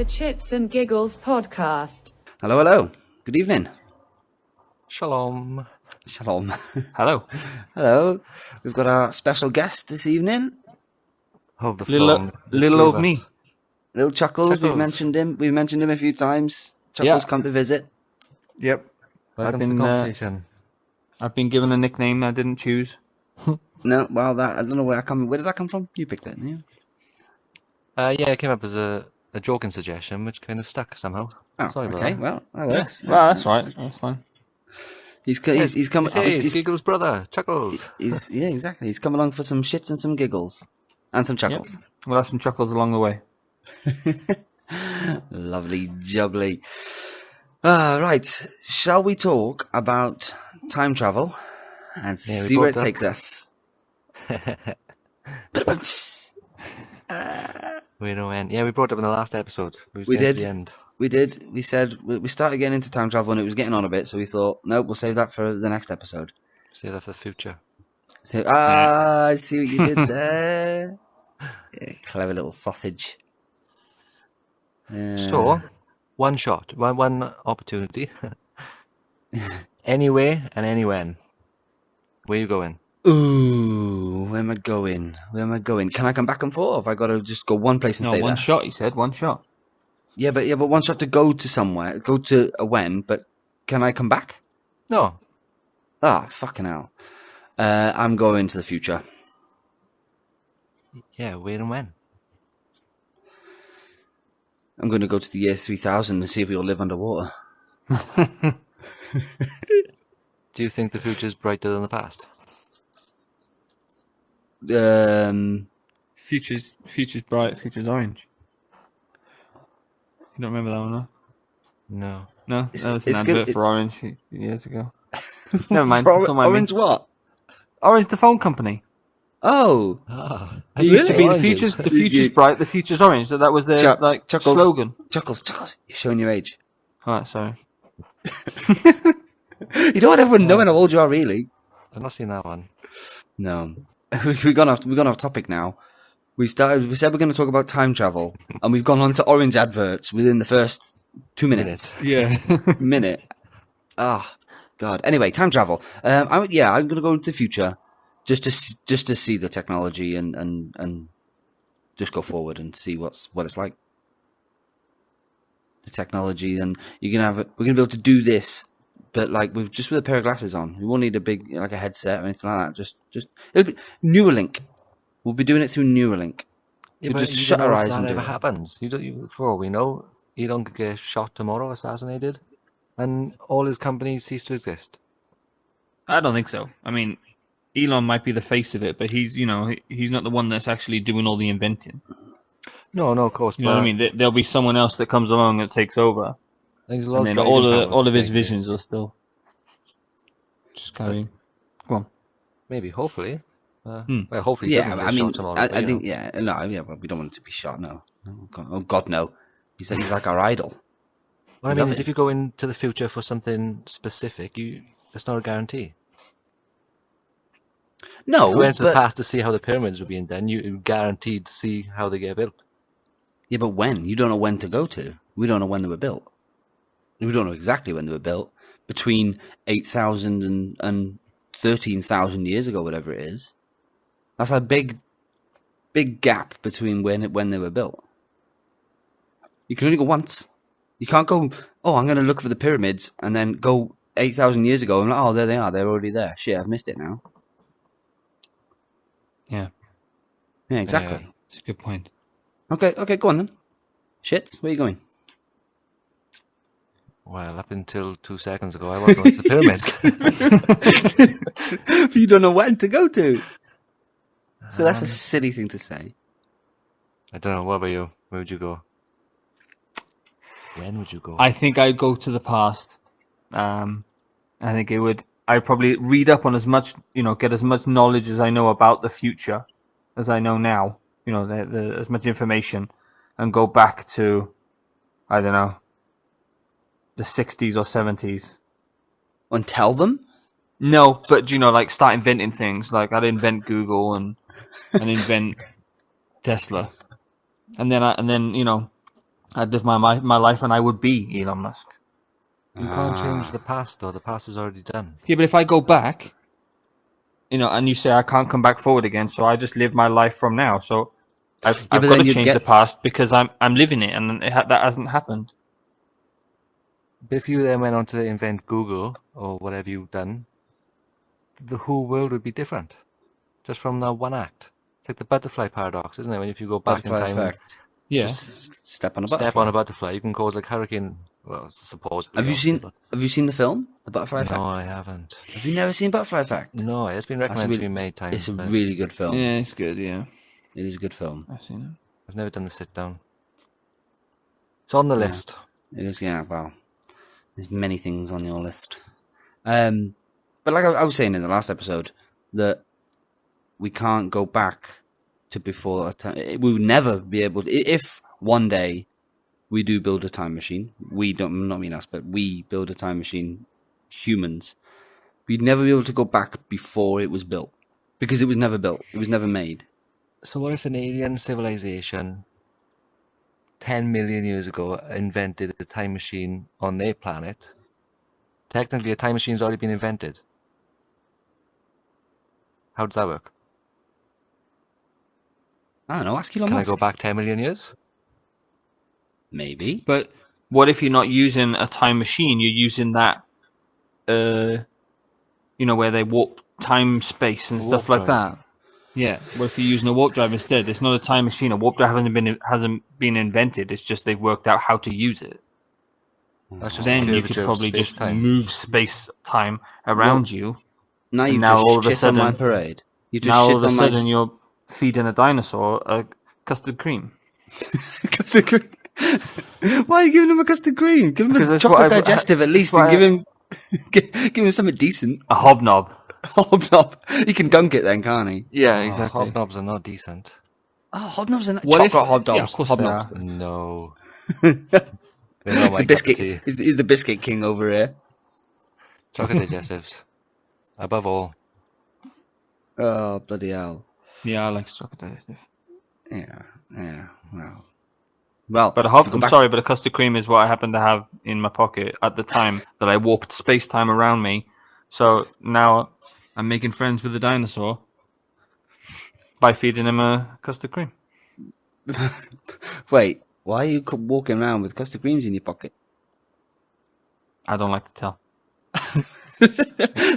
the Chitz and Giggles podcast. Hello, hello. Good evening. Shalom. Shalom. Hello. Hello. We've got our special guest this evening. Hold the Little, phone. little old me. Little Chuckles. Chuckles. We've mentioned him a few times. Chuckles come to visit. Yep. Welcome to the conversation. I've been given a nickname I didn't choose. No, well, I don't know where did that come from? You picked it, didn't you? Yeah, it came up as a joking suggestion, which kind of stuck somehow. Oh, Sorry about okay. that. Well, that works. Well, that's right. That's fine. He's come. Hey, he's- Giggles' brother, Chuckles. yeah, exactly. He's come along for some shits and some giggles, and some chuckles. We'll have some chuckles along the way. Lovely jubbly. Right, shall we talk about time travel and Yeah, we see where it brought up- takes us? We don't end. Yeah, we brought it up in the last episode. We getting to did. The end. We did. We said we started getting into time travel and it was getting on a bit, so we thought, nope, we'll save that for the next episode. Save that for the future. So, I see what you did there. Yeah, clever little sausage. So, one shot, one opportunity. Anyway and anywhen. Where you going? Ooh, where am I going? Can I come back and forth? Or have I got to just go one place and No, stay one there? shot, he said. One shot. Yeah, but one shot to go to somewhere, go to a when, but can I come back? No. Ah, fucking hell. I'm going to the future. Yeah, where and when? I'm going to go to the year 3000 and see if we all live underwater. Do you think the future is brighter than the past? Future's bright, future's orange. You don't remember that one, no? No. No? That was an it's good- advert for Orange years ago. Never mind. For Don't mind me. orange what? Orange, the phone company. Oh, Ah, It used to be Oranges. the future's bright, the future's orange. So that was their Chuckles. slogan. Chuckles, you're showing your age. Alright, sorry. You don't want everyone knowing how old you are, really. I've not seen that one. No. We've gone off topic now. We said we're going to talk about time travel, and we've gone on to orange adverts within the first 2 minutes. Yeah. Minute. Ah, God. Anyway, time travel. I'm going to go into the future just to see the technology and just go forward and see what it's like. The technology, and we're gonna be able to do this, but like with a pair of glasses on. We won't need a big a headset or anything like that. Just it'll be Neuralink. We'll be doing it through Neuralink. Yeah, You but just you shut don't know our if eyes and that do ever it. happens. For all we know, Elon could get shot tomorrow, assassinated, and all his companies cease to exist. I don't think so. I mean, Elon might be the face of it, but he's not the one that's actually doing all the inventing. No, of course. You know what I mean? There'll be someone else that comes along that takes over, I think there's a lot and of then driving all of his power. visions will still just carry. Go on. Maybe, hopefully. Well, Hmm. hopefully. He Yeah, doesn't get I mean, shot tomorrow. I but, you think know. but we don't want it to be shot. No, oh God, no. He's like our idol. Well, I love mean, it. if you go into the future for something specific, that's not a guarantee. No, If you went to the but past to see how the pyramids were being done, you're guaranteed to see how they get built. yeah, but when you don't know when to go to. We don't know when they were built. We don't know exactly when they were built. Between 8,000 and 13,000 years ago, whatever it is. That's a big gap between when they were built. You can only go once. You can't go, oh, I'm going to look for the pyramids and then go 8,000 years ago and like, oh, there they are. They're already there. Shit, I've missed it now. Yeah, Yeah, exactly. it's a good point. Okay, go on then. Shits, where are you going? Well, up until 2 seconds ago, I was going to the pyramids. You don't know when to go to. So that's a silly thing to say. I don't know. What about you? Where would you go? When would you go? I think I'd go to the past. I think I'd probably read up on as much, get as much knowledge as I know about the future as I know now. As much information, and go back to, I don't know, the 60s or 70s. And tell them? No, but like start inventing things. Like I'd invent Google and invent Tesla, and then I'd live my life and I would be Elon Musk. You can't change the past, though. The past is already done. Yeah, but if I go back, and you say I can't come back forward again, so I just live my life from now. So I've but got then to you'd change get- the past because I'm living it, and that hasn't happened. But if you then went on to invent Google or whatever you've done, the whole world would be different. Just from that one act. It's like the butterfly paradox, isn't it? When if you go back Butterfly in time effect. Yeah. Just step on a and step butterfly. on a butterfly, you can cause like hurricane. Well, supposedly. Have you obviously, seen? Have you seen the film, The Butterfly Effect? No, I haven't. Have you never seen Butterfly Effect? No, it's been recommended to me many times. It's a but really good film. Yeah, it's good. Yeah, It is a good film. I've seen it. I've never done the sit down. It's on the list. It is. Yeah. Well, there's many things on your list. But like I was saying in the last episode, that we can't go back to before a time. We would never be able to. If one day we do build a time machine, we don't, not mean us, but we build a time machine, humans, we'd never be able to go back before it was built. Because it was never built. It was never made. So what if an alien civilization 10 million years ago invented a time machine on their planet? Technically, a time machine's already been invented. How does that work? I don't know, ask Elon Can I Musk. go back 10 million years? Maybe. But what if you're not using a time machine? You're using that, where they warp time, space, and stuff like drive. that. Yeah. What if you're using a warp drive instead? It's not a time machine. A warp drive hasn't been invented. It's just they've worked out how to use it. That's just Then the you could curvature of probably just space-time. move space time around you. Now you've now all of just a shit on my sudden- parade. You just Now all shit of a on sudden you're feeding a dinosaur a custard cream. custard cream. Why are you giving him a custard cream? Give him Because a that's chocolate what I've- digestive at least, that's and what give him something decent. A hobnob. Hobnob. He can gunk it then, can't he? Yeah, Oh, exactly. hobnobs are not decent. Oh, hobnobs and What if- chocolate hobnobs. yeah, of course they hobnobs. are. No. They're not It's my the cup of biscuit. tea. He's the biscuit king over here. Chocolate digestives. Above all. Oh bloody hell! Yeah, I like chocolate digestive. Yeah. Well, But if you go I'm back- sorry, but a custard cream is what I happened to have in my pocket at the time that I warped space time around me. So now I'm making friends with the dinosaur by feeding him a custard cream. Wait, why are you walking around with custard creams in your pocket? I don't like to tell.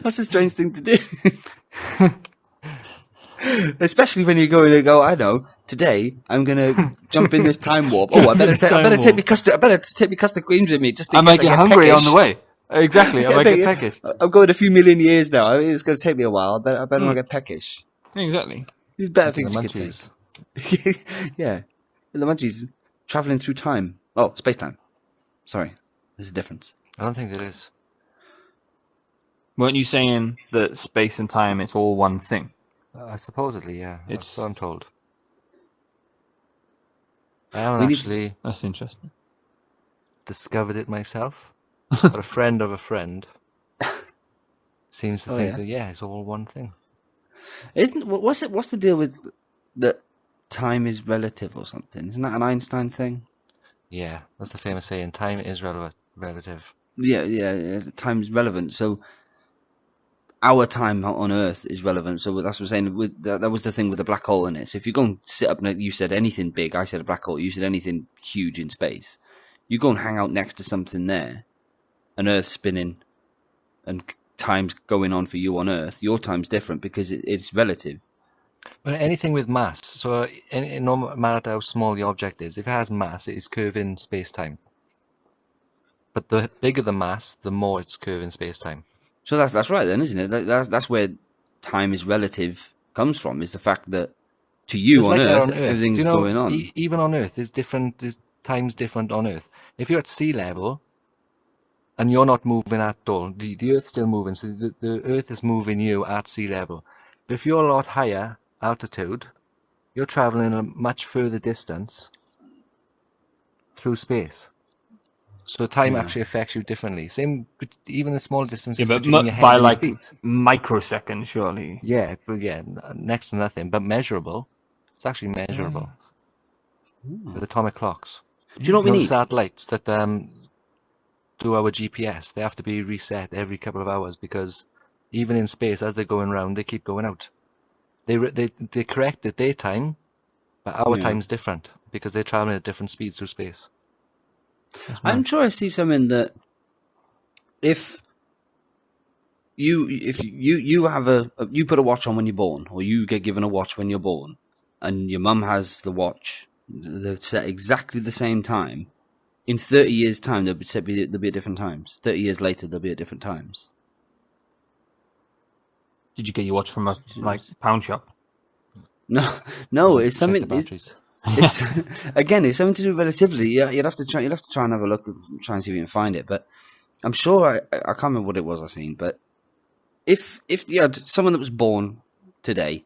That's a strange thing to do. Especially when you're going to go, I know, today I'm going to jump in this time warp. Oh, I better take my custard creams with me just in I case might get hungry peckish. on the way. Exactly, I might get peckish. I'm going a few million years now. I mean, it's going to take me a while. I better not get peckish. Exactly. There's better The things you could take. munchies. Yeah. The munchies traveling through time. Oh, space time. Sorry. There's a difference. I don't think there is. Weren't you saying that space and time is all one thing? Supposedly, yeah. That's It's- what I'm told. I haven't We need to- actually That's interesting. discovered it myself, but a friend of a friend seems to Oh, think yeah? that, yeah, it's all one thing. What's the deal with that time is relative or something? Isn't that an Einstein thing? Yeah, that's the famous saying, time is relative. Yeah. Time is relevant. So our time on Earth is relevant. So that's what I'm saying. That was the thing with the black hole in it. So if you go and sit up, you said anything big, I said a black hole. You said anything huge in space. You go and hang out next to something there, and Earth's spinning, and time's going on for you on Earth. Your time's different because it's relative. But anything with mass, so no matter how small the object is, if it has mass, it is curving space-time. But the bigger the mass, the more it's curving space-time. So that's right then, isn't it? That's where time is relative comes from. Is the fact that to you It's on, like that Earth, everything's Do you know, going on. Even on Earth, there's time's different on Earth. If you're at sea level, and you're not moving at all, the Earth's still moving, so the Earth is moving you at sea level. But if you're a lot higher altitude, you're traveling a much further distance through space. So time actually affects you differently. Same, even the small distances Yeah, but between your head by and your like feet. microseconds, surely. Yeah, but next to nothing, but measurable. It's actually measurable with atomic clocks. Do you know what we Those need? satellites that do our GPS, they have to be reset every couple of hours because even in space, as they're going round, they keep going out. They correct the daytime, but our Yeah. time's different because they're traveling at different speeds through space. I'm sure I see something that if you have you put a watch on when you're born, or you get given a watch when you're born, and your mum has the watch, they're set exactly the same time. In 30 years' time, they'll be at different times. 30 years later, they'll be at different times. Did you get your watch from a pound shop? No, it's Check something. the batteries. It's again, it's something to do with relativity. Yeah, you'd have to try and have a look, try and see if you can find it. But I'm sure I can't remember what it was I seen. But if you had someone that was born today,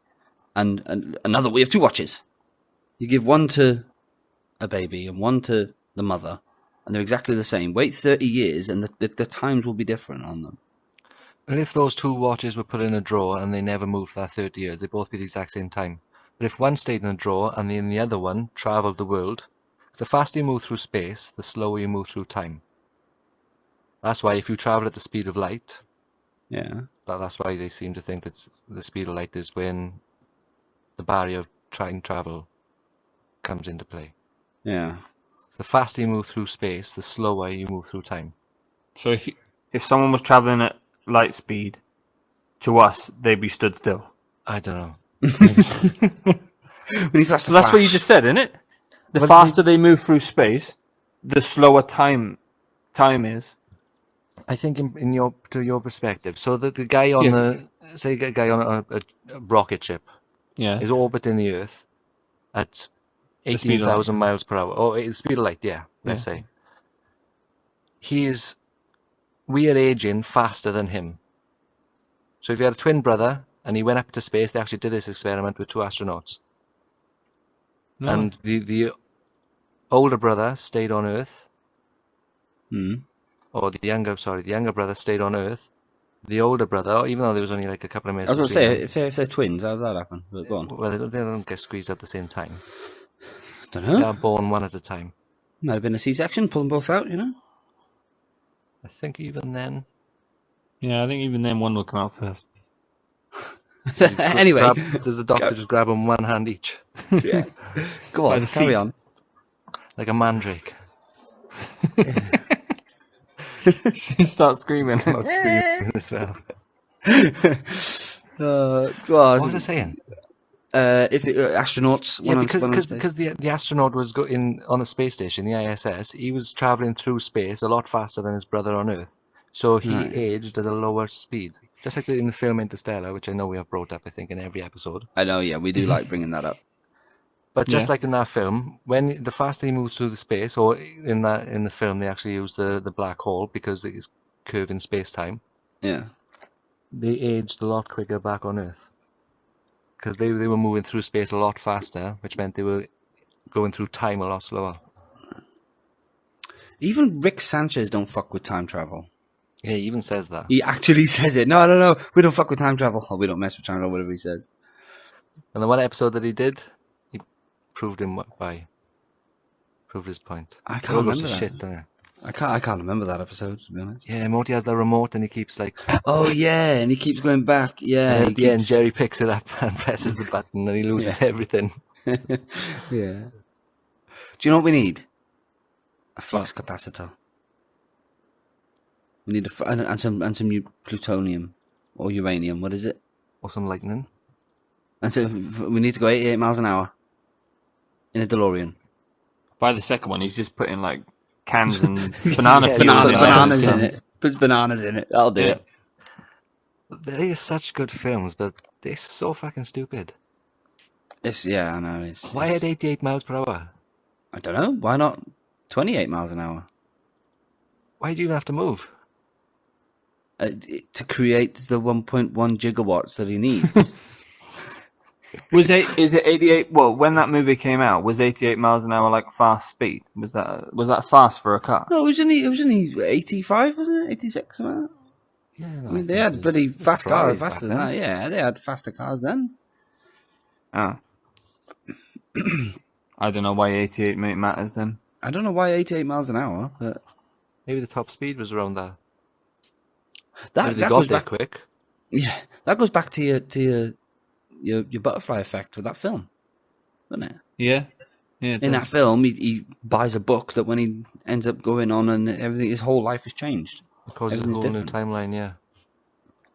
and another, we have two watches. You give one to a baby and one to the mother, and they're exactly the same. Wait 30 years, and the times will be different on them. And if those two watches were put in a drawer and they never moved for that 30 years, they'd both be the exact same time. But if one stayed in a drawer and the other one travelled the world, the faster you move through space, the slower you move through time. That's why if you travel at the speed of light, Yeah. that's why they seem to think that the speed of light is when the barrier of time travel comes into play. Yeah. The faster you move through space, the slower you move through time. So if someone was traveling at light speed, to us they'd be stood still. I don't know. We need to ask So that's what you just said, isn't it? The Well, faster they move through space, the slower time is. I think in your perspective, so that the guy on a guy on a rocket ship Yeah. is orbiting the Earth at speed of light. 18,000 miles per hour, or the speed of light. Yeah, let's say we are aging faster than him. So if you had a twin brother and he went up to space, they actually did this experiment with two astronauts, No. and the older brother stayed on Earth. Or the younger brother stayed on Earth. The older brother, even though there was only like a couple of minutes. I was going to between say, if they're twins, how does that happen? But go on. them, well, they don't get squeezed at the same time. Don't They know. are born one at a time. Might have been a C-section, pull them both out, you know? I think even then. Yeah, I think even then one will come out first. Anyway. Does the doctor just grab them one hand each? Yeah. Go By on, the carry feet. on. Like a mandrake. Start screaming. Not screaming as well. Go on. What was I saying? If astronauts, Yeah, one because on space. because the astronaut was on the space station, the ISS. He was traveling through space a lot faster than his brother on Earth, so he Right. aged at a lower speed. Just like in the film Interstellar, which I know we have brought up, I think, in every episode. I know, yeah, we do like bringing that up. But just Yeah. like in that film, when the faster he moves through the space, or in the film, they actually use the black hole because it is curving space time. Yeah. They aged a lot quicker back on Earth because they were moving through space a lot faster, which meant they were going through time a lot slower. Even Rick Sanchez don't fuck with time travel. Yeah, he even says that. He actually says it. No, we don't fuck with time travel. Or we don't mess with time travel, whatever he says. And the one episode that he did, he proved his point. I It can't all goes remember to that. shit, doesn't it? I can't remember that episode, to be honest. Yeah, Morty has the remote and he keeps like. Oh, yeah, and he keeps going back. Yeah, And he at the end, keeps... Jerry picks it up and presses the button and he loses everything. Yeah. Do you know what we need? A flux capacitor. We need and some plutonium or uranium. What is it? Or some lightning. And so we need to go 88 miles an hour in a DeLorean. By the second one, he's just putting like cans and banana Yeah, peels Bananas in in it. Puts bananas in it. That'll do Yeah. it. They are such good films, but they're so fucking stupid. Yeah, I know. Why at 88 miles per hour? I don't know. Why not 28 miles an hour? Why do you even have to move? To create the 1.1 gigawatts that he needs. Is it 88? Well, when that movie came out, was 88 miles an hour like fast speed? Was that fast for a car? No, it was only 85, wasn't it? 86, something like that. Yeah, no, I mean, they had bloody fast cars, Ferraris faster back than then. that. Yeah, they had faster cars then. Ah. I don't know why 88 matters then. I don't know why 88 miles an hour, but Maybe the top speed was around that. that Maybe they that got goes there back. quick. Yeah, that goes back to your butterfly effect with that film, doesn't it? Yeah. Yeah. it In does. that film, he buys a book that when he ends up going on and everything, his whole life has changed. It causes a Everything's whole different. new timeline, yeah.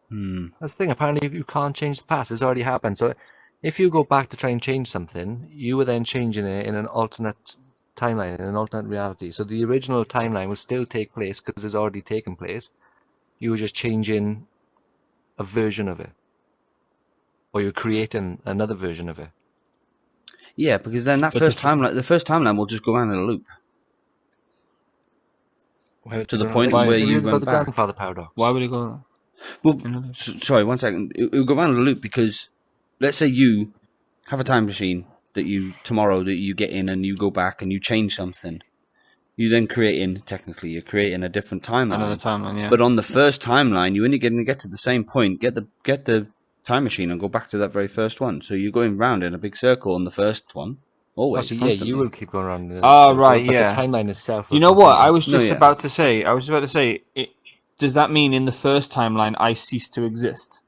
Hmm. That's the thing. Apparently, you can't change the past. It's already happened. So if you go back to try and change something, you were then changing it in an alternate timeline, in an alternate reality. So the original timeline will still take place because it's already taken place. You were just changing a version of it. Or you're creating another version of it. Yeah, because then the first timeline will just go around in a loop to the point Why- where Maybe you it's about went the back. grandfather paradox. Why would it go? Well, in a loop? sorry, 1 second. It'll go around in a loop because let's say you have a time machine that you get in and you go back and you change something. You then you're creating a different timeline. Another timeline, yeah. But on the first timeline, you only get to the same point. Get the time machine and go back to that very first one. So you're going round in a big circle on the first one. Always, So, yeah, constantly. you will keep going around. Right, but yeah. the timeline itself. You know what? I was No, just yeah. about to say. Does that mean in the first timeline I cease to exist?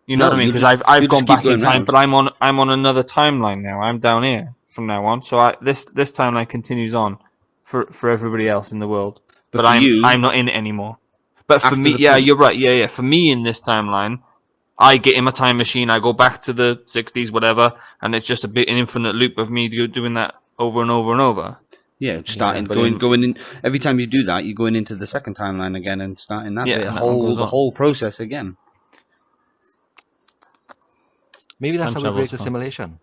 You know No, what I mean? you'll Because just- I've you'll gone just keep back in going time, round. but I'm on another timeline now. I'm down here from now on. So this timeline continues on for everybody else in the world. But But for I'm you- I'm not in it anymore. But for After me, the yeah, point- you're right. Yeah. For me in this timeline, I get in my time machine. I go back to the 60s, whatever, and it's just an infinite loop of me doing that over and over and over. Yeah, starting but going in every time you do that, you're going into the second timeline again and starting that Yeah, bit, and that one goes the on. whole process again. Maybe that's Time how we break travel's the fun. simulation.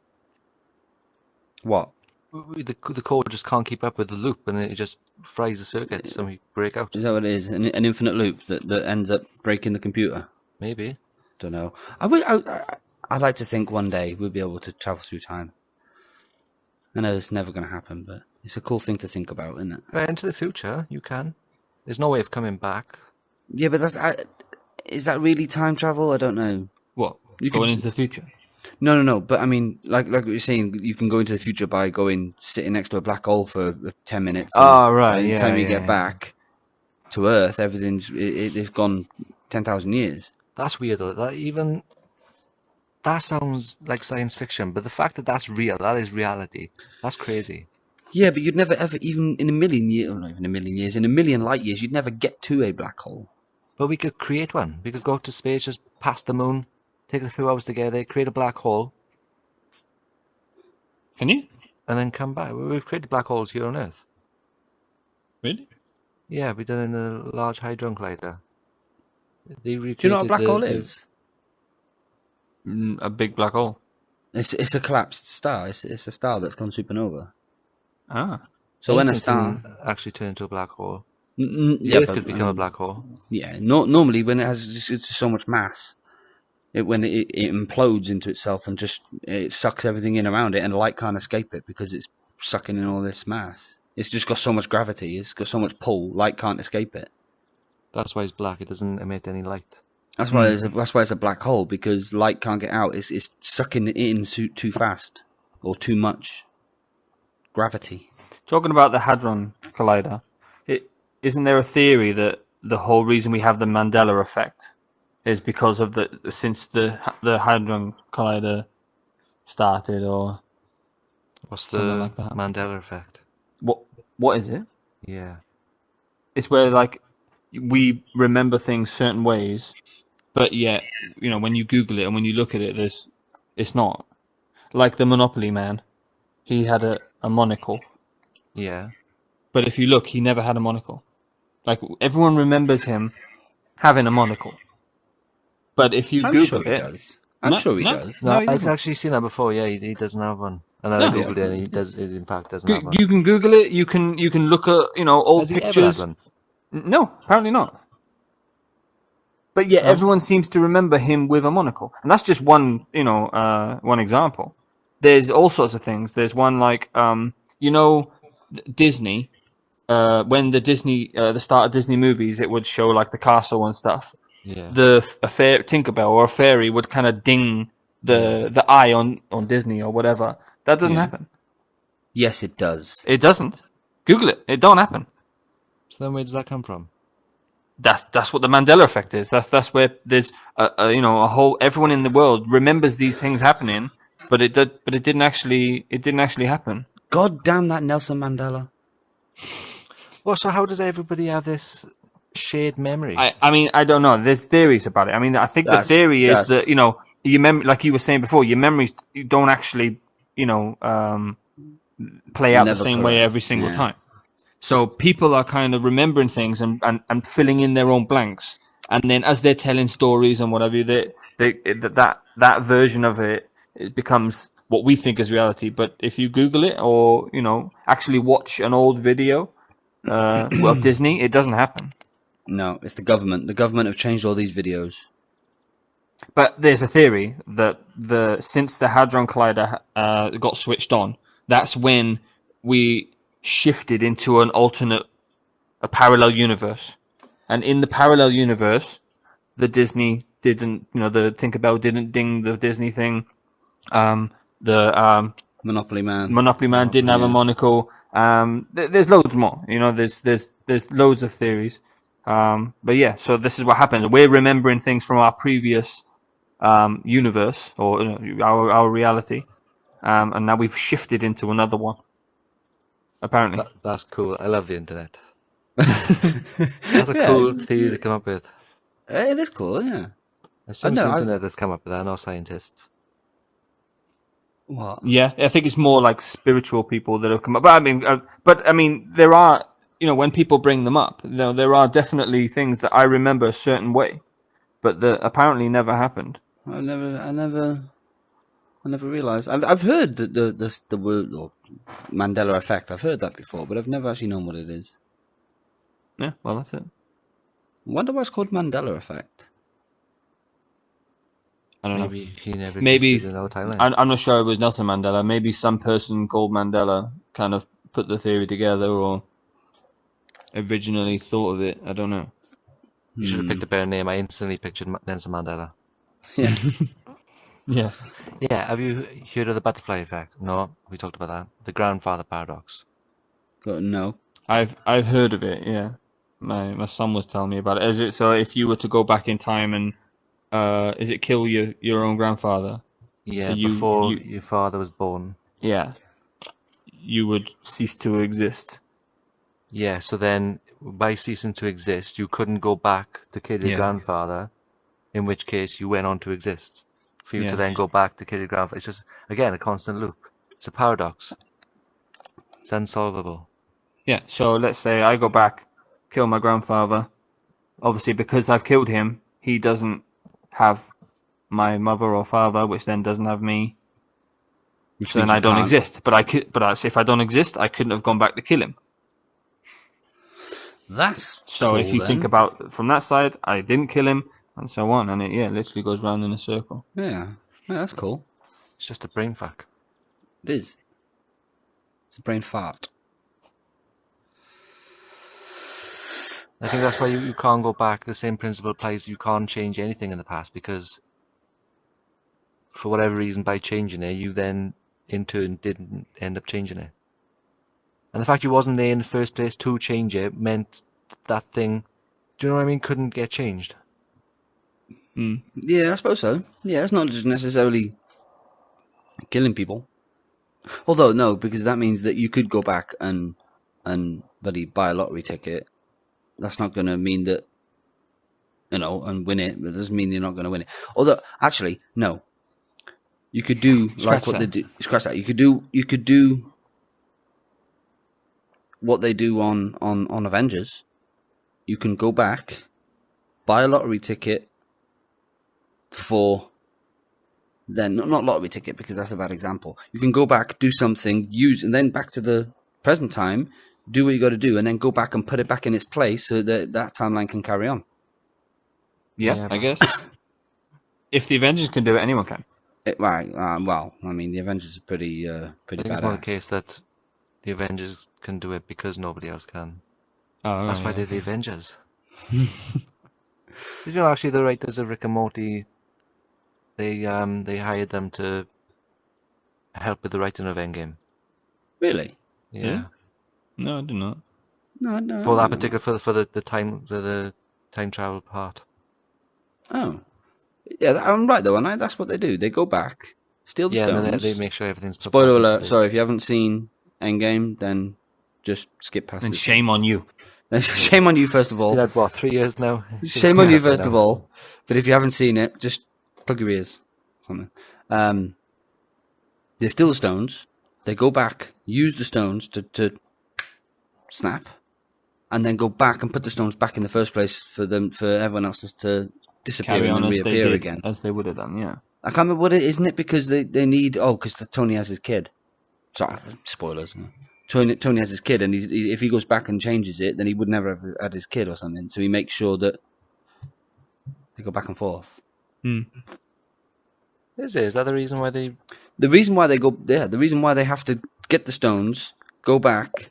What? The code just can't keep up with the loop, and it just fries the circuits, and we break out. Is that what it is? An infinite loop that ends up breaking the computer. Maybe. Don't know. I'd like to think one day we'll be able to travel through time. I know it's never going to happen, but it's a cool thing to think about, isn't it? Right, into the future, you can. There's no way of coming back. Yeah, but is that really time travel? I don't know. What? You Going could- into the future? No. But I mean, like what you're saying, you can go into the future by sitting next to a black hole for 10 minutes. and Oh, right, By the yeah, time you yeah, get yeah. back to Earth, it's gone 10,000 years. That's weird, though. That sounds like science fiction, but the fact that that's real, that is reality. That's crazy. Yeah, but you'd never ever, even in a million years, or not even a million years, in a million light years, you'd never get to a black hole. But we could create one. We could go to space, just past the moon, take a few hours together, create a black hole, Can you? and then come back. We've created black holes here on Earth. Really? Yeah, we done in a Large Hadron Collider. They Do you know what a black hole is? A big black hole. It's a collapsed star. It's a star that's gone supernova. Ah. So when a Anything star, can actually turn into a black hole. the The Earth could become a black hole. Yeah, normally when it has it's so much mass, when it implodes into itself and just it sucks everything in around it, and light can't escape it because it's sucking in all this mass. It's just got so much gravity. It's got so much pull. Light can't escape it. That's why it's black. It doesn't emit any light. That's why it's a black hole, because light can't get out. It's sucking it in too fast or too much gravity. Talking about the Hadron Collider, isn't there a theory that the whole reason we have the Mandela Effect is because of since the Hadron Collider started, or What's the Something like that. Mandela Effect? what is it? Yeah. It's where like we remember things certain ways, but yet when you Google it and when you look at it, it's not like the Monopoly man. He had a monocle, Yeah. but if you look, he never had a monocle. Like everyone remembers him having a monocle, but if you I'm Google sure he it, does. I'm sure he does. No, he I've doesn't. actually seen that before. Yeah, he doesn't have one. And I No. googled it, and he does. It in fact doesn't have one. You can Google it. You can look at old Has he ever had pictures. one? No, apparently not. But yeah, everyone seems to remember him with a monocle, and that's just one one example. There's all sorts of things. There's one like Disney. When the start of Disney movies, it would show like the castle and stuff. Yeah. A Tinkerbell or a fairy would kind of ding the eye on Disney or whatever. That doesn't happen. Yes, it does. It doesn't. Google it. It don't happen. So then where does that come from? That's what the Mandela Effect is. That's where there's a whole everyone in the world remembers these things happening, but it didn't actually happen. God damn that Nelson Mandela. Well, so how does everybody have this shared memory? I mean, I don't know. There's theories about it. I mean, I think the theory is that your like you were saying before, your memories don't actually play out the same way every single time. So people are kind of remembering things and filling in their own blanks, and then as they're telling stories and whatever, that version of it becomes what we think is reality. But if you Google it or actually watch an old video of Disney, it doesn't happen. No, it's the government. The government have changed all these videos. But there's a theory that since the Hadron Collider got switched on, that's when we shifted into a parallel universe. And in the parallel universe, the Disney didn't, the Tinkerbell didn't ding the Disney thing. The Monopoly Man didn't have a monocle. There's loads more. There's loads of theories. But yeah, so this is what happens. We're remembering things from our previous universe or our reality, and now we've shifted into another one. Apparently, that's cool. I love the internet. That's a cool theory to come up with. It is cool, yeah. As soon as the internet has come up with that, no scientists. What? Yeah, I think it's more like spiritual people that have come up. But I mean, there are, when people bring them up, there are definitely things that I remember a certain way, but that apparently never happened. I never realized. I've heard the word or Mandela Effect. I've heard that before, but I've never actually known what it is. Yeah, well, that's it. I wonder why it's called Mandela Effect. I don't Maybe know. he never Maybe existed in our timeline. I'm not sure it was Nelson Mandela. Maybe some person called Mandela kind of put the theory together or originally thought of it. I don't know. You should have picked a better name. I instantly pictured Nelson Mandela. Yeah. Yeah. Yeah, have you heard of the butterfly effect? No, we talked about that. The grandfather paradox. No. I've heard of it. Yeah, my son was telling me about it. Is it so? If you were to go back in time and is it kill your own grandfather? Yeah, before your father was born. Yeah, you would cease to exist. Yeah, so then by ceasing to exist, you couldn't go back to kill your grandfather, in which case you went on to exist. For you to then go back to kill your grandfather. It's just, again, a constant loop. It's a paradox. It's unsolvable. Yeah, so let's say I go back, kill my grandfather. Obviously, because I've killed him, he doesn't have my mother or father, which then doesn't have me. So then I don't exist. But if I don't exist, I couldn't have gone back to kill him. That's so. Cool, if you think about from that side, I didn't kill him, and so on, and it literally goes round in a circle. Yeah, that's cool. It's just a brain fuck. It is. It's a brain fart. I think that's why you can't go back. The same principle applies. You can't change anything in the past because, for whatever reason, by changing it, you then in turn didn't end up changing it. And the fact you wasn't there in the first place to change it meant that thing, do you know what I mean, couldn't get changed. Yeah, I suppose so. Yeah, it's not just necessarily killing people. Although, no, because that means that you could go back and buy a lottery ticket. That's not going to mean that, and win it. But it doesn't mean you're not going to win it. Although, actually, no. You could do like what they do. Scratch that. You could do what they do on Avengers. You can go back, buy a lottery ticket for. Then not lottery ticket because that's a bad example. You can go back, do something, use, and then back to the present time. Do what you got to do, and then go back and put it back in its place so that timeline can carry on. Yeah, I guess. If the Avengers can do it, anyone can. Right. Well, I mean, the Avengers are pretty I think badass. it's more the case that the Avengers can do it because nobody else can. Oh, that's why they're the Avengers. Did you know actually the writers of Rick and Morty? They hired them to help with the writing of Endgame. Really? Yeah. No, I didn't know. No. For that particular, for the time travel part. Oh. Yeah, I'm right though, aren't I? That's what they do. They go back, steal the Yeah, stones. and then they make sure everything's put Spoiler back into alert. place. Sorry, if you haven't seen Endgame, then just skip past And it. shame on you. Shame on you, first of all. Been out, what, 3 years now? Shame on you, first of all. But if you haven't seen it, just plug your ears. Something. They steal the stones. They go back, use the stones to snap, and then go back and put the stones back in the first place for everyone else to disappear Carry and on then as they reappear did, again. as they would have done. Yeah. I can't remember what it isn't it because they need because Tony has his kid. Sorry, spoilers. Tony has his kid, and if he goes back and changes it, then he would never have had his kid or something. So he makes sure that they go back and forth. Is that the reason why they? The reason why they go there, the reason why they have to get the stones, go back,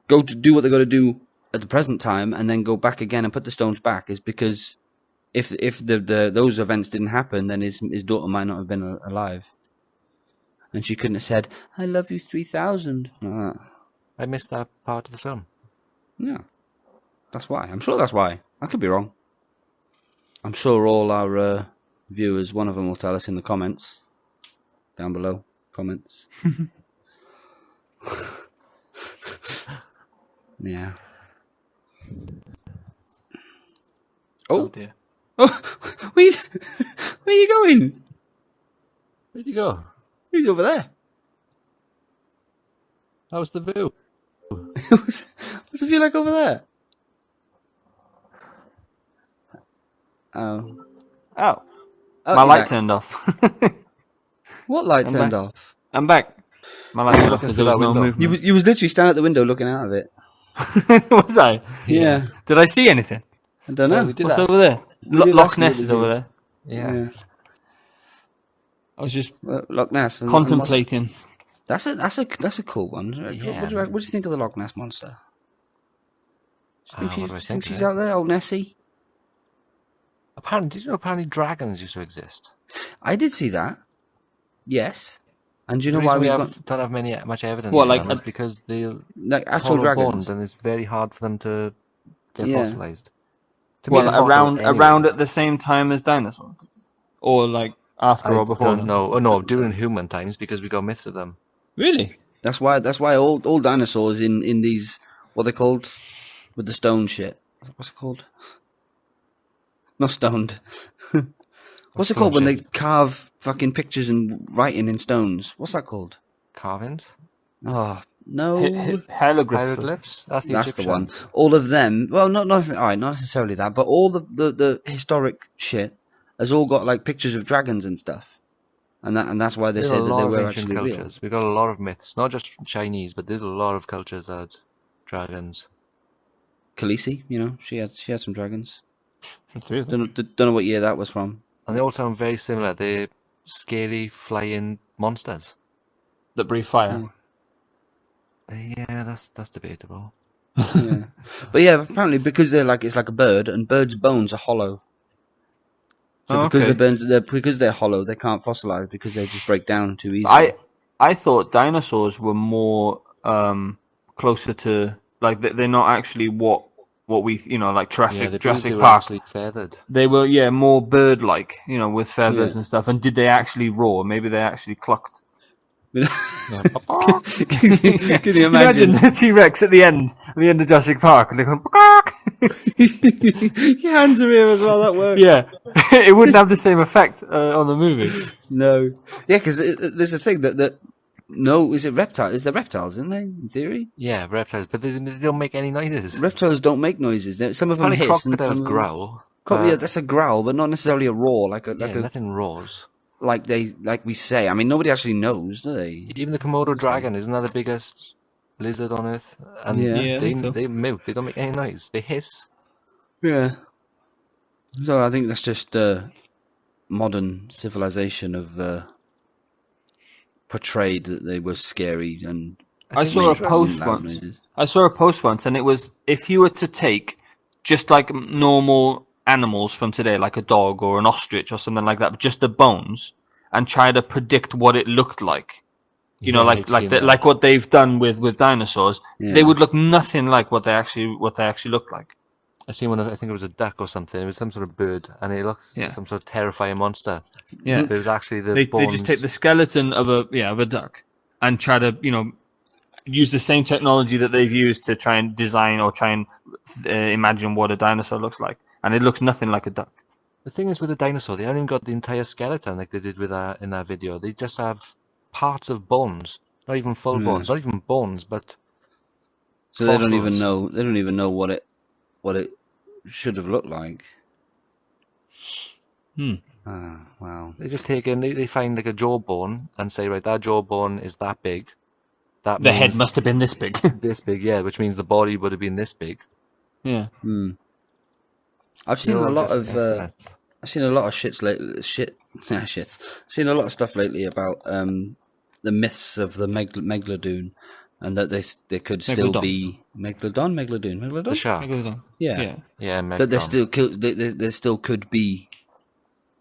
go to do what they got to do at the present time, and then go back again and put the stones back is because if those events didn't happen, then his daughter might not have been alive. And she couldn't have said, "I love you 3,000." I missed that part of the film. Yeah, that's why. I'm sure that's why. I could be wrong. I'm sure all our viewers, one of them will tell us in the comments down below. Comments. Yeah. Oh dear. Oh, where are you going? Where'd you go? He's over there. How's the view? What's the view like over there? Oh. Oh, Oh, my you're light back. turned off. What light I'm turned back. off? I'm back. My light turned off because there was no window. movement. You was literally standing at the window looking out of it. Was I? Yeah. Did I see anything? I don't Yeah, know. we did What's that. over there? We did Loch ask you what Ness it is over is. there. Yeah. I was just Loch Ness. And contemplating. that's a cool one. Yeah, What do you think of the Loch Ness monster? Do you What do I think think of she's it? out there, old Nessie? Did you know apparently dragons used to exist? I did see that. Yes. And do you The know why reason we don't have much evidence What, of like them is because they're like actual hollow-boned dragons? and it's very hard for them to get Yeah. fossilized. To me, Well, they're fossil around anyway. at the same time as dinosaurs, or like after I or before don't them. know. Oh no, during human times because we got myths of them. Really? That's why all dinosaurs in these what they called with the stone shit. What's it called? Not stoned. What's it called when they carve fucking pictures and writing in stones? What's that called? Carvings, Oh no, Hieroglyphs. hieroglyphs. That's the that's the Egyptians. one. All of them. Well, not all right, not necessarily that, but all the historic shit has all got like pictures of dragons and stuff, and that's why they There's said a that lot they of were ancient actually cultures. We've got a lot of myths, not just Chinese, but there's a lot of cultures that had dragons. real. Khaleesi, she had some dragons. Three of them. Don't know what year that was from. And they all sound very similar. They're scary flying monsters. That breathe fire. Yeah, that's debatable. Yeah. But yeah, apparently because it's like a bird, and birds' bones are hollow. So because they're hollow, they can't fossilize because they just break down too easily. I thought dinosaurs were more closer to like they're not actually what we like Yeah, Jurassic they were Park. actually feathered. They were more bird-like, with feathers Yeah. and stuff. And did they actually roar? Maybe they actually clucked. Yeah. Can you imagine? the T-Rex at the end of Jurassic Park, and they go. Your hands are here as well. That works. Yeah, it wouldn't have the same effect on the movie. No. Yeah, because there's a thing that no, is it reptile? Is there reptiles, isn't they? In theory, Yeah, reptiles, but they don't make any noises. reptiles don't make noises. Some of them Apparently hiss and crocodiles some growl. Yeah, that's a growl, but not necessarily a roar. Nothing roars. Like we say. I mean, nobody actually knows, do they? Even the Komodo dragon, isn't that the biggest lizard on Earth? And Yeah. Yeah, I think so. they mute. They don't make any noise. They hiss. Yeah. So I think that's just modern civilization of portrayed that they were scary and. I think saw a they- post loud once. noises. I saw a post once, and it was if you were to take just like normal animals from today, like a dog or an ostrich or something like that, but just the bones, and try to predict what it looked like, You know, Yeah, I've seen that. like what they've done with dinosaurs. Yeah. They would look nothing like what they actually look like. I seen one. I think it was a duck or something. It was some sort of bird, and it looks Yeah. some sort of terrifying monster. Yeah, But it was actually the they bones. just take the skeleton of a duck and try to use the same technology that they've used to try and design or try and imagine what a dinosaur looks like, and it looks nothing like a duck. The thing is with a dinosaur, they haven't even got the entire skeleton like they did with in that video. They just have parts of bones, not even full bones, not even bones, but So fossils. they don't even know. They don't even know what it should have looked like. Wow. They just take in. They find like a jawbone and say, right, that jawbone is that big. That The head means must have been this big. this big, yeah, which means the body would have been this big. Yeah. I've seen They're a all lot just of. estimates. I've seen a lot of shits lately. Shits. I've seen a lot of stuff lately about the myths of the megalodon, and that they could still Megalodon. be megalodon. The shark. Yeah. Yeah, That they Megalodon. still they still could be.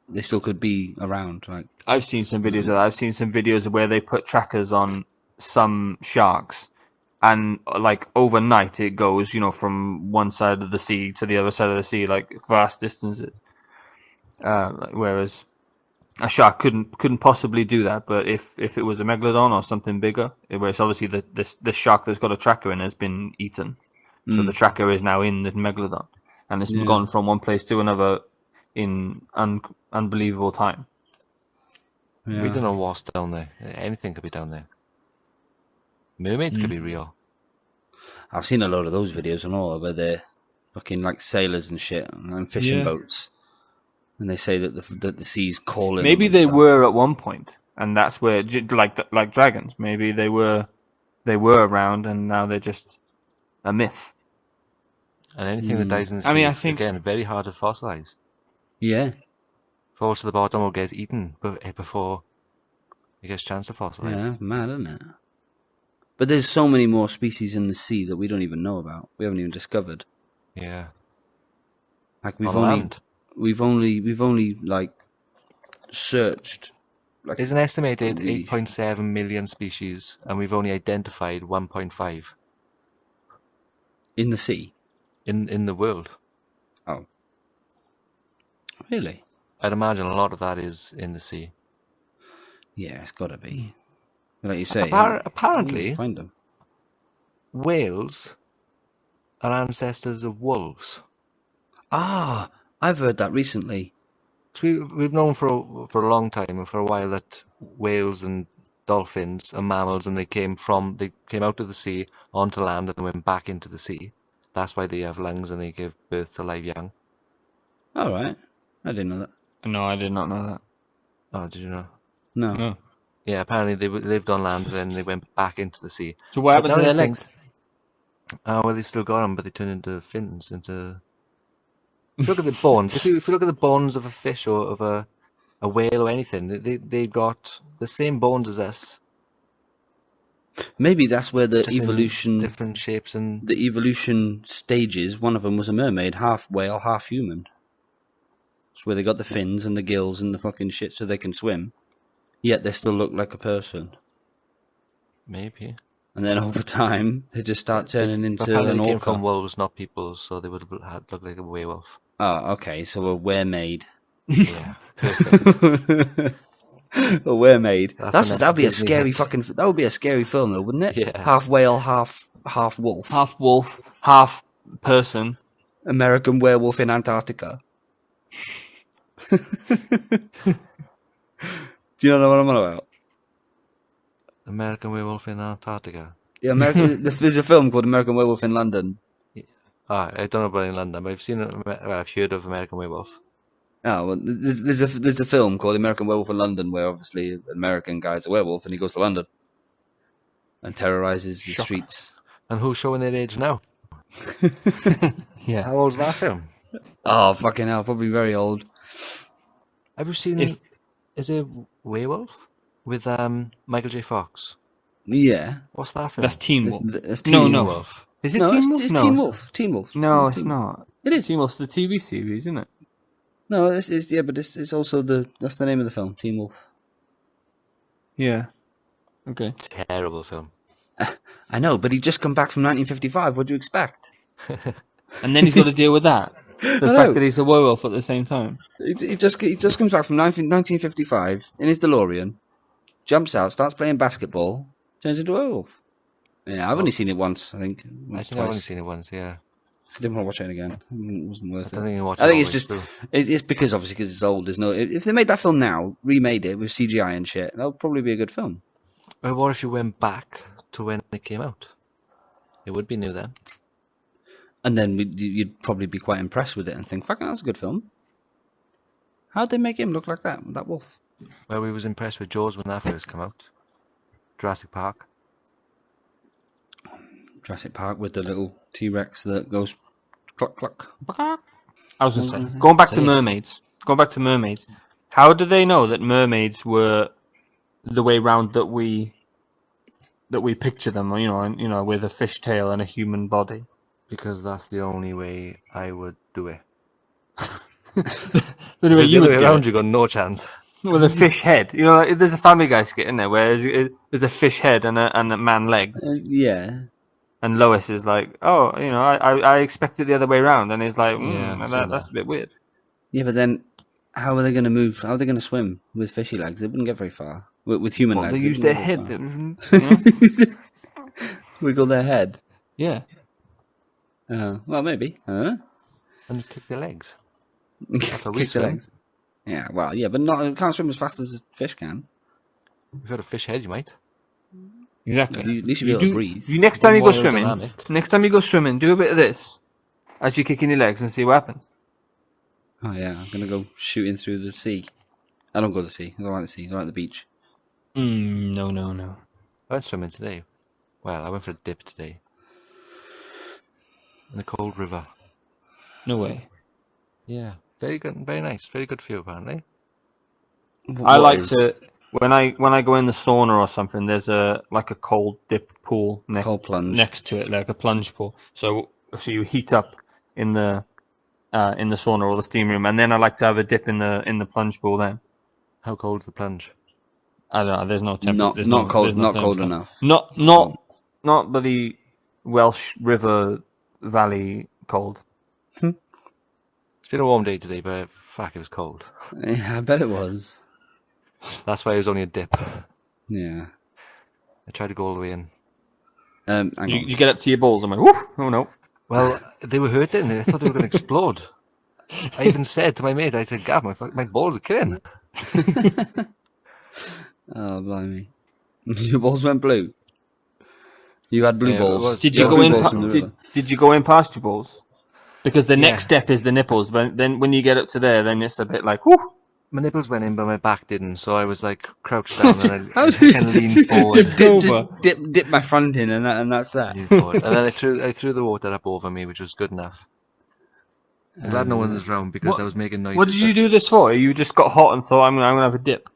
They still could be around. Like I've seen some videos of that. I've seen some videos where they put trackers on some sharks, and like overnight it goes, from one side of the sea to the other side of the sea, like vast distances. Whereas a shark couldn't possibly do that. But if it was a megalodon or something bigger, where it's obviously the shark that's got a tracker in has been eaten, so the tracker is now in the megalodon, and it's gone from one place to another in unbelievable time. yeah. We don't know what's down there. Anything could be down there. Mermaids could be real. I've seen a load of those videos and all, where they're looking like sailors and shit and fishing boats, and they say that the sea's calling. Maybe them they and stuff. were at one point, and that's where like dragons. Maybe they were around, and now they're just a myth. And anything that dies in the sea, I think again, very hard to fossilize. Yeah. Falls to the bottom or gets eaten before it gets a chance to fossilize. Yeah, mad, isn't it? But there's so many more species in the sea that we don't even know about. We haven't even discovered. Yeah. Like On land. we've only like searched. Like, There's an estimated Really? 8.7 million species, and we've only identified 1.5 in the sea. in the world. Oh, really? I'd imagine a lot of that is in the sea. Yeah, it's got to be. Like you say, Apparently, find them. whales are ancestors of wolves. Ah, I've heard that recently. So we've known for a long time and for a while that whales and dolphins are mammals, and they came out of the sea onto land and went back into the sea. That's why they have lungs and they give birth to live young. All right, I didn't know that. no, I did not know that. Oh, did you know? No. Yeah, apparently they lived on land and then they went back into the sea. So what happened to Another their thing- legs? Well, they still got them, but they turn into fins. If you look at the bones, if you look at the bones of a fish or of a whale or anything, they got the same bones as us. Maybe that's where the just in evolution, different shapes and the evolution stages. One of them was a mermaid, half whale, half human. That's where they got the fins and the gills and the fucking shit, so they can swim. Yet they still look like a person. maybe. And then over time, they just start turning But into apparently an they came orca. from wolves, not people, so they would have looked like a werewolf. Oh, okay. So a weremaid. Yeah, perfect. A weremaid. That's the That'd be a next scary Disney fucking. That would be a scary film, though, wouldn't it? Yeah. Half whale, half wolf. Half wolf, half person. American werewolf in Antarctica. Do you know what I'm on about? American Werewolf in Antarctica. Yeah, there's a film called American Werewolf in London. I don't know about in London, but I've heard of American Werewolf. Oh, well, there's a film called American Werewolf in London where obviously an American guy's a werewolf and he goes to London and terrorizes the streets. And who's showing their age now? Yeah. How old's that film? Oh, fucking hell, probably very old. Have you seen? Is it Werewolf with Michael J. Fox? Yeah. What's that film? That's Teen Wolf. It's No, Teen no. Wolf. Is it No, Teen Wolf? it's No, Teen Wolf. Teen Wolf. No, it's Teen Wolf. not. It is. Teen Wolf's the TV series, isn't it? No, but it's also that's the name of the film, Teen Wolf. Yeah. Okay. Terrible film. I know, but he'd just come back from 1955. What do you expect? And then he's got to deal with that. The I fact know. that he's a werewolf at the same time. He just comes back from 1955 in his DeLorean, jumps out, starts playing basketball, turns into a werewolf. Yeah, I've only seen it once, I think. I think I've only seen it once, yeah. I didn't want to watch it again. It wasn't worth I don't think you watch I it think all it's the way just through. it's because obviously because it's old. There's no if they made that film now, remade it with CGI and shit, that would probably be a good film. Well, what if you went back to when it came out? It would be new then. And then you'd probably be quite impressed with it and think, "Fucking, that's a good film." How'd they make him look like that wolf? Well, we was impressed with Jaws when that first came out. Jurassic Park. Jurassic Park with the little T-Rex that goes cluck cluck. I was going to say, going back to mermaids. How do they know that mermaids were the way round that we picture them? You know, with a fish tail and a human body. Because that's the only way I would do it. The way you would do around, it. you got no chance. With a fish head. You know, like, there's a Family Guy skit in there where there's a fish head and a man legs. Yeah. And Lois is like, oh, you know, I expect it the other way around. And he's like, Yeah, that's a bit weird. Yeah, but then how are they going to move? How are they going to swim with fishy legs? They wouldn't get very far. With human legs. They use wouldn't their get head. very far. Wiggle their head. Yeah. Well, maybe. I don't know. And you kick their legs. That's how we Kick their swim. legs. Yeah, well, yeah, but not can't swim as fast as a fish can. If you had a fish head, you might. Exactly. At least you'd be able to breathe. Next time you go More swimming, aerodynamic. do a bit of this as you're kicking your legs and see what happens. Oh yeah, I'm gonna go shooting through the sea. I don't go to the sea. I don't like the sea. I like the beach. No. I went swimming today. Well, I went for a dip today. In the cold river. No way. Yeah. Very good, very nice. Very good view, apparently. I like to when I go in the sauna or something. There's a cold dip pool cold plunge next to it, like a plunge pool. So you heat up in the sauna or the steam room, and then I like to have a dip in the plunge pool. Then How cold's the plunge? I don't know. There's no temperature. Not cold. Not cold enough. Not the Welsh River Valley cold. It's been a warm day today, but fuck, it was cold. Yeah, I bet it was. That's why it was only a dip. Yeah. I tried to go all the way in. Hang on. You get up to your balls. I'm like, whoo! Oh no. Well, they were hurting. I thought they were going to explode. I even said to my mate, I said, Gav, my balls are killing. Oh, blimey. Your balls went blue. You had blue Yeah, balls. Did You you had go blue in? balls from the river. Did you go in past your balls? Because the next Yeah. step is the nipples, but then when you get up to there, then it's a bit like, whoo! My nipples went in, but my back didn't, so I was like crouched down and I How kind did- of leaned forward. Just dip my front in, and that's that. Leaned forward. And then I threw the water up over me, which was good enough. I'm glad no one was around because I was making noises. What did you do this for? You just got hot and thought, I'm gonna have a dip.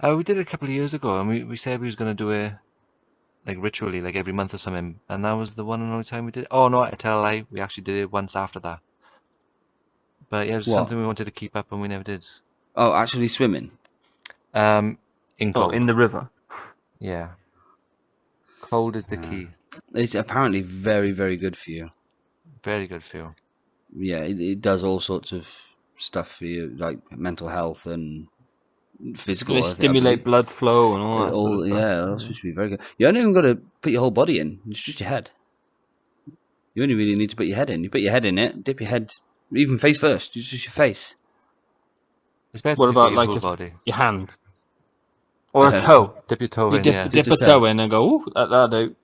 We did it a couple of years ago, and we said we was going to do it like ritually, like every month or something, and that was the one and only time we did it. Oh no, I tell a lie, we actually did it once after that. But yeah, it was What? something we wanted to keep up, and we never did. Oh, actually swimming. In Oh, cold, in the river. yeah. Cold is the key. It's apparently very, very good for you. Very good feel. Yeah, it does all sorts of stuff for you, like mental health and physical. They I think, I stimulate believe. blood flow and all that. All, sort of stuff. yeah, that's supposed to be very good. You don't even got to put your whole body in. It's just your head. You only really need to put your head in. You put your head in it, dip your head, even face first. It's just your face. It's better What to about get your like whole your, body. your hand or a Okay. toe? Dip your toe You in, dip, yeah. dip Just a a toe. toe in and go, ooh, that'll do.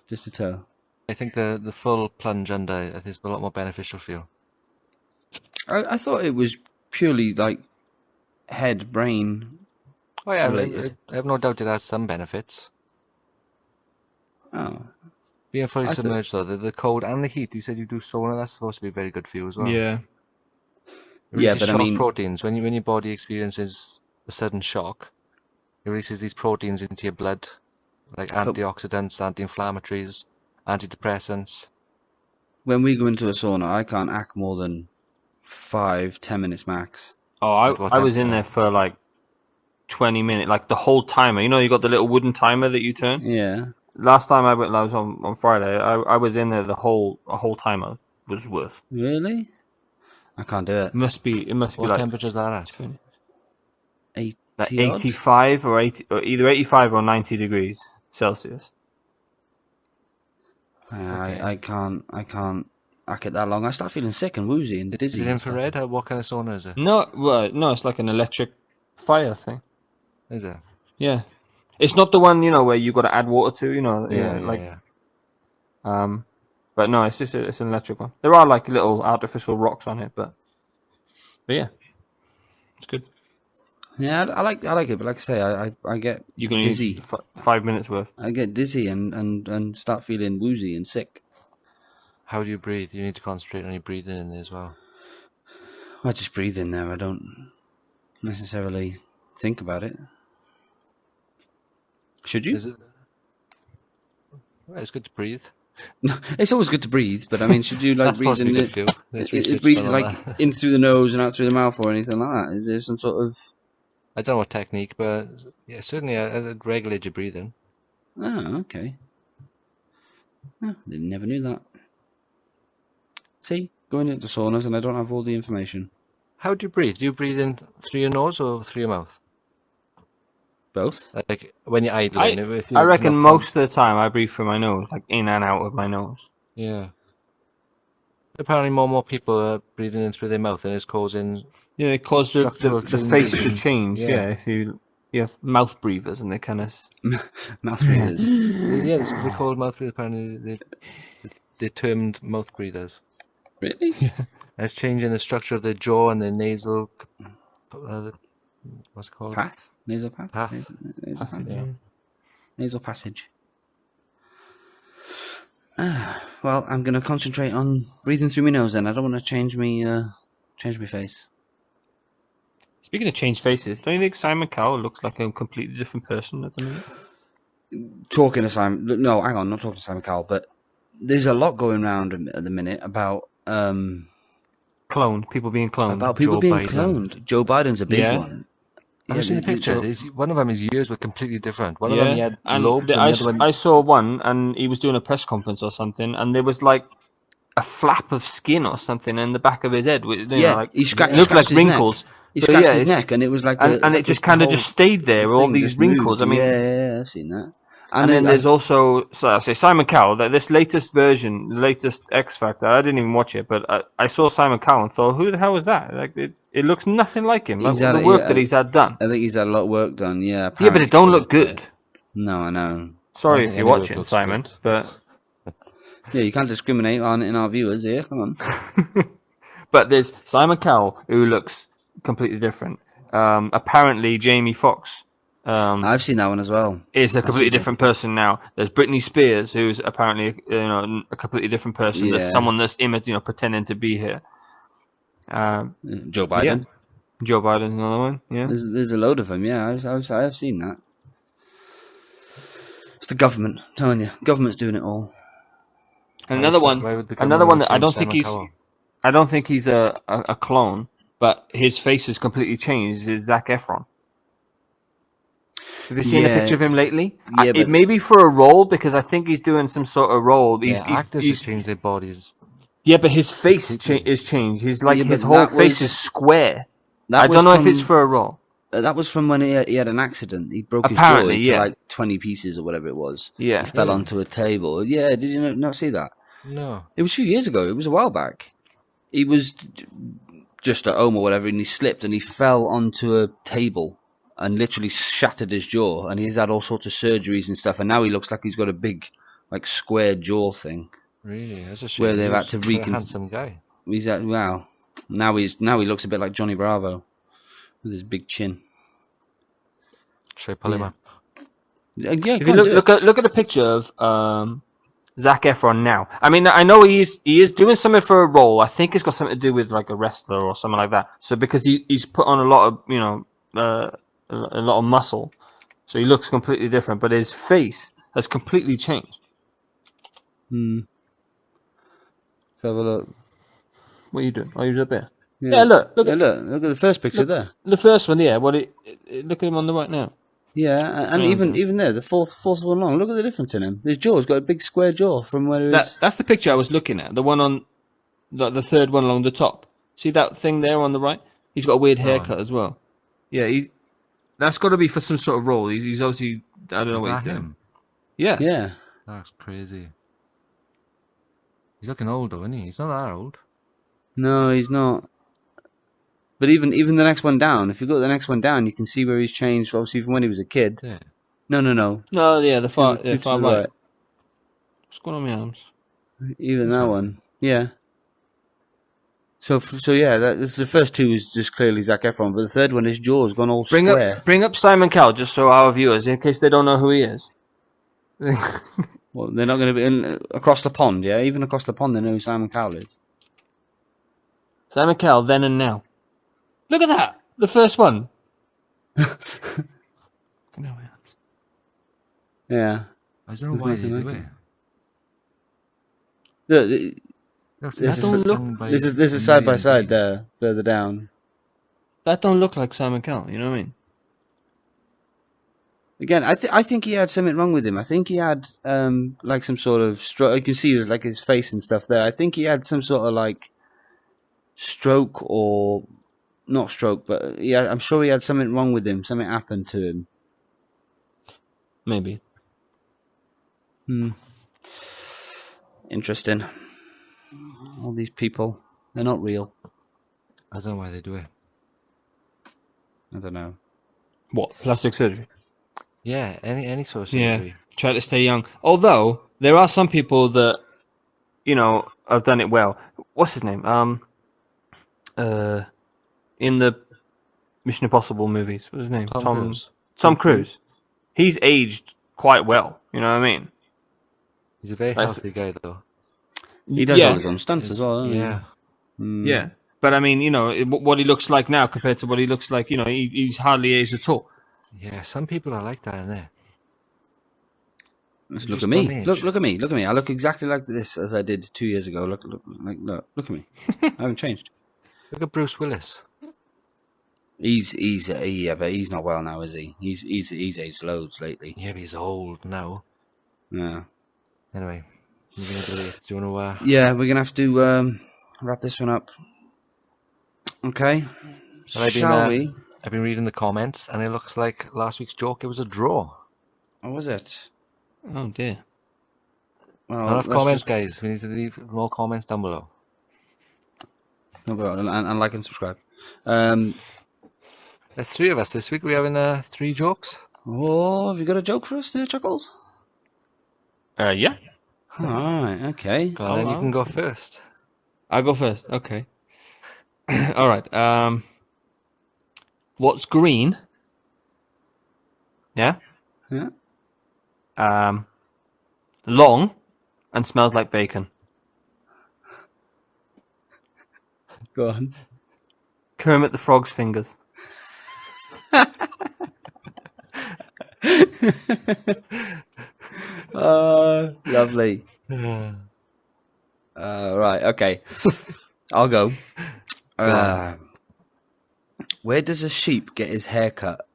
Just a toe. I think the full plunge under I think is a lot more beneficial for you. I thought it was purely like head, brain. Oh yeah, Related. I have no doubt it has some benefits. Oh, Being fully I thought- submerged though, the cold and the heat, you said you do sauna, that's supposed to be very good for you as well. Yeah. It Yeah, releases but I shock mean- proteins. When your body experiences a sudden shock, it releases these proteins into your blood, like antioxidants, anti-inflammatories, antidepressants. when we go into a sauna, I can't act more than 5-10 minutes max. Oh, At what I was in temperature? there for like 20 minutes, like the whole timer. You know, you got the little wooden timer that you turn. Yeah. Last time I was on Friday. I was in there a whole timer was worth. Really? I can't do it. It must be What like temperature is that at? 80 like odd? 85 or 80, or either 85 or 90 degrees Celsius. I can't hack it that long. I start feeling sick and woozy and dizzy. Is it and stuff. infrared? What kind of sauna is it? No, well, no, it's like an electric fire thing. Is it? Yeah, it's not the one where you got to add water to. Yeah. But no, it's just it's an electric one. There are like little artificial rocks on it, but yeah, it's good. Yeah, I like it, but like I say, I get You can dizzy. use 5 minutes worth. I get dizzy and start feeling woozy and sick. How do you breathe? You need to concentrate on your breathing in there as well. I just breathe in there. I don't necessarily think about it. Should you? Is it? Well, it's good to breathe. It's always good to breathe, but I mean, should you like That's supposed to breathing be it? good fuel. There's research Breathe done on like that. in through the nose and out through the mouth or anything like that. Is there some sort of? I don't know what technique, but yeah, certainly I'd regulate your breathing. Oh, okay. Oh, never knew that. See, going into saunas and I don't have all the information. How do you breathe? Do you breathe in through your nose or through your mouth? Both. Like when you're idling. If I you're reckon not most of the time I breathe through my nose, like in and out of my nose. Yeah. Apparently more and more people are breathing in through their mouth and it's causing... Yeah, it causes the Structural face to changes. change. Yeah. Yeah, if you have mouth breathers and they kind of. Mouth breathers. Yeah, they're called mouth breathers. Apparently they're termed mouth breathers. Really? And it's changing the structure of their jaw and their nasal... what's it called? Path? Nasal path? Path. Nasal Passage, path? Yeah. Nasal passage. Well, I'm going to concentrate on breathing through my nose then. I don't want to change my face. Speaking of changed faces, don't you think Simon Cowell looks like a completely different person at the minute? Talking to Simon... No, hang on, not talking to Simon Cowell, but there's a lot going around at the minute about... Cloned, people being cloned. about people Joe being Biden. cloned. Joe Biden's a big Yeah. one. I've seen the pictures. One of them, his ears were completely different. One of them, he had and lobes, and the other one... I saw one, and he was doing a press conference or something, and there was like a flap of skin or something in the back of his head. He scratched it looked like his neck. wrinkles. He So, scratched yeah, his it's- neck, and it was like and it just kind of just stayed there, all these wrinkles. I mean, yeah, I've seen that. and then there's also, so I say Simon Cowell, that this latest version, the latest X Factor. I didn't even watch it, but I saw Simon Cowell and thought, who the hell was that? Like it looks nothing like him. Like, the work that he's had done. I think he's had a lot of work done. Yeah, Yeah, but apparently it don't for look this good. bit. No, I know. Sorry I if think you're any work watching, looks Simon, good. but Yeah, you can't discriminate in our viewers here. Come on. but there's Simon Cowell who looks completely different. Apparently, Jamie Foxx I've seen that one as well. is a completely different person now. There's Britney Spears, who's apparently a completely different person. Yeah. There's someone that's pretending to be here. Joe Biden. Joe Biden's another one. Yeah, There's a load of them. Yeah, I've seen that. It's the government. I'm telling you, government's doing it all. and another one. Why would the Another government one that I change don't think Simon he's. Cowell? I don't think he's a clone, but his face has completely changed. Is Zac Efron? Have you seen a Yeah. picture of him lately? Yeah, It but- may be for a role because I think he's doing some sort of role. Actors have changed their bodies. Yeah, but his face is changed. He's like Yeah, his but whole that face was- is square. That I was don't know from, if it's for a role. That was from when he had an accident. He broke his Apparently, jaw into yeah. like 20 pieces or whatever it was. Yeah. He fell onto a table. Yeah, did you not see that? No. It was a few years ago. It was a while back. He was just at home or whatever, and he slipped and he fell onto a table and literally shattered his jaw. And he's had all sorts of surgeries and stuff. And now he looks like he's got a big, like, square jaw thing. Really? That's a shame. Where they've He had was to quite a handsome guy. He's at, wow. Now he looks a bit like Johnny Bravo with his big chin. Should I pull him up? Yeah, If go you on, do it. look at a picture of Zac Efron now. I mean, I know he is doing something for a role. I think it's got something to do with like a wrestler or something like that. So because he's put on a lot of a lot of muscle, so he looks completely different. But his face has completely changed. Let's have a look. What are you doing? Are you up there? Yeah, look Yeah, at look at the first picture there. the first one. Yeah, look at him on the right now. Yeah, and even there, the fourth one along. Look at the difference in him. His jaw's got a big square jaw from where he's... That's the picture I was looking at. The one on the third one along the top. See that thing there on the right? He's got a weird haircut as well. Yeah, that's got to be for some sort of role. He's obviously, I don't know what he's doing. Yeah. Yeah. That's crazy. He's looking old though, isn't he? He's not that old. No, he's not. But even the next one down, if you go to the next one down, you can see where he's changed, obviously, from when he was a kid. Yeah. No. No, yeah, the far To the right. What's going on with my arms? Even that one. Yeah. So yeah, the first two is just clearly Zac Efron, but the third one, his jaw's gone all square. Bring up Simon Cowell, just so our viewers, in case they don't know who he is. Well, they're not going to be across the pond, yeah? Even across the pond, they know who Simon Cowell is. Simon Cowell, then and now. Look at that! The first one. Yeah. I don't know why they do it. Look, This this is side by side there, further down. That don't look like Simon Cowell, you know what I mean? Again, I think he had something wrong with him. I think he had like some sort of stroke. You can see like his face and stuff there. I think he had some sort of like stroke or not stroke, but yeah, I'm sure he had something wrong with him. Something happened to him. Maybe. Interesting. All these people, they're not real. I don't know why they do it. I don't know. What? Plastic surgery? Yeah, any sort of surgery. Yeah, try to stay young. Although, there are some people that, you know, have done it well. What's his name? In the Mission Impossible movies, what's his name? Tom Cruise. He's aged quite well, you know what I mean? He's a very healthy guy, though. He does all his own stunts as well, doesn't he? Yeah. But I mean, you know, what he looks like now compared to what he looks like, you know, he's hardly aged at all. Yeah, some people are like that, aren't they? Let's look at me. Look at me. Look at me. I look exactly like this as I did 2 years ago. Look at me. I haven't changed. Look at Bruce Willis. Yeah, but he's not well now, is he? He's aged loads lately. Yeah, but he's old now. Yeah. Anyway, do you want to? Yeah, we're gonna have to wrap this one up. Okay. Shall we? I've been reading the comments, and it looks like last week's joke. It was a draw. Oh, was it? Oh dear. Well, Enough comments, guys. We need to leave more comments down below. And like and subscribe. There's three of us this week. We're having 3 jokes. Oh, have you got a joke for us there, Chuckles? Yeah. All right. Okay. Well, then you can go first. I'll go first. Okay. All right. What's green? Yeah. Yeah. Long and smells like bacon. Go on. Kermit the Frog's fingers. Lovely. Right. Okay. I'll go. Where does a sheep get his hair cut?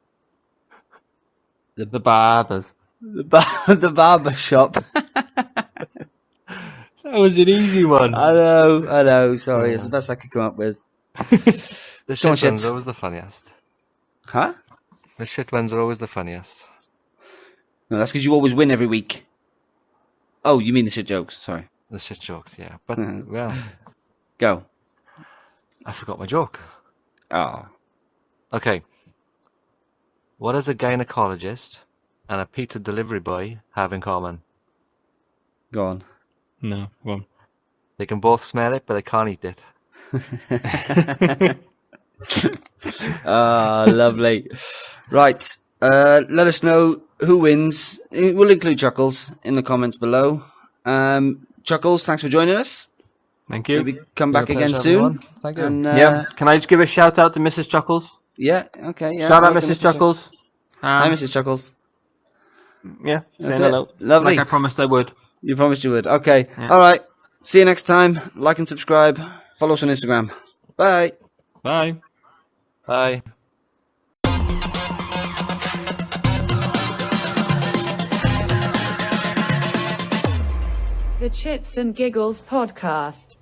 The barbers. The barber shop. That was an easy one. I know. Sorry, it's the best I could come up with. The shit ones are always the funniest. Huh? The shit ones are always the funniest. No, that's because you always win every week. Oh, you mean the shit jokes? Sorry. The shit jokes, yeah. But, well... Go. I forgot my joke. Oh. Okay. What does a gynecologist and a pizza delivery boy have in common? Go on. No, go on. They can both smell it, but they can't eat it. Lovely. Right. Let us know who wins. We'll include Chuckles in the comments below. Chuckles, thanks for joining us. Thank you. Maybe come back again pleasure, soon. everyone. Thank you. And, Yeah. Can I just give a shout out to Mrs. Chuckles? Yeah. Okay. Yeah. Shout out, Mrs. Chuckles. Hi, Mrs. Chuckles. Yeah. That's Saying hello. Lovely. Like I promised I would. You promised you would. Okay. Yeah. All right. See you next time. Like and subscribe. Follow us on Instagram. Bye. Bye. Bye. The Chitz and Giggles podcast.